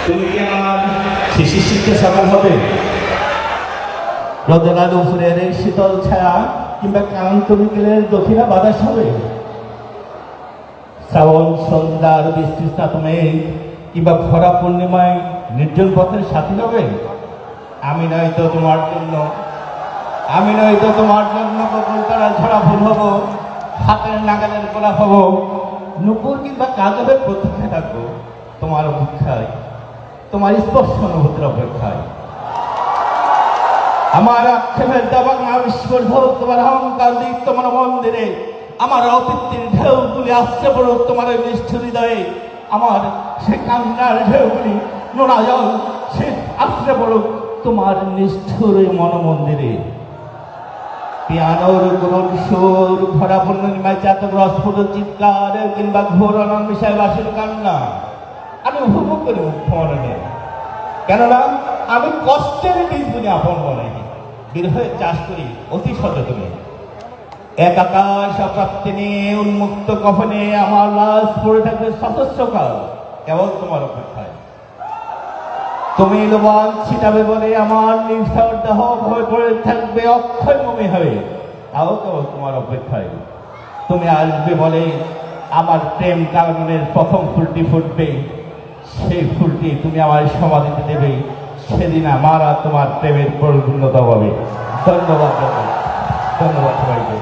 তুমি কি আমার শিশির শিক্ষা সকাল হবে? রোদের আলো ফুলের শীতল ছায়া কিংবা ক্লান্ত বিকেলের দক্ষিণা বাতাস হবে? শ্রাবণ সন্ধ্যার বৃষ্টিস্নাত তুমি কিংবা ভরা পূর্ণিমায় নির্জন পথের সাথী হবে? আমি নয়তো তোমার জন্য বকুল তারা ঝরা ফুল হব, হাতের নাগালের গোলাপ হব, নুপুর কিংবা কাজলের প্রতীক্ষায় থাকবো তোমার অপেক্ষায়, তোমার স্পর্শ অনুভূতির অপেক্ষায়। আমার আক্ষেপের দাবাং আবিষ্কর্ধ তোমার অহংকার দিক তোমার মন্দিরে, আমার অতীতের ঢেউগুলি আসছে পড়ুক তোমার নিষ্ঠুর হৃদয়ে, আমার সে কান্নার ঢেউগুলি নোনা জল সে আসছে পড়ুক তোমার নিষ্ঠুর মনমন্দিরে। পিয়ানোর করুণ সুর ভরা পূর্ণিমায় চাতক রসপুর চিৎকার কিংবা ঘোর অনন্বিষায় বাসির কান্না আমি উপভোগ করি মুখ্যমরণে, কেননা আমি কষ্টের বীজ বুঝি আপন মনে বিরহে চাষ করি অতি সচেতনে। এক আকাশ অপ্রাপ্তি নিয়ে উন্মুক্ত কফনে আমার লাশ পড়ে থাকবে সতস্রকাল কেবল তোমার অপেক্ষায়। তুমি লোবান ছিটাবে বলে আমার নিঃস্বার দেহ ভয় পড়ে থাকবে অক্ষয় মমি হয়ে, তাও কেবল তোমার অপেক্ষায়। তুমি আসবে বলে আমার প্রেম কাননের প্রথম ফুলটি ফুটবে, সেই ফুলটি তুমি আমার সমাধিতে দেবে, সেদিন আমার আর তোমার প্রেমের পরিপূর্ণতা পাবে। ধন্যবাদ, ধন্যবাদ সবাইকে।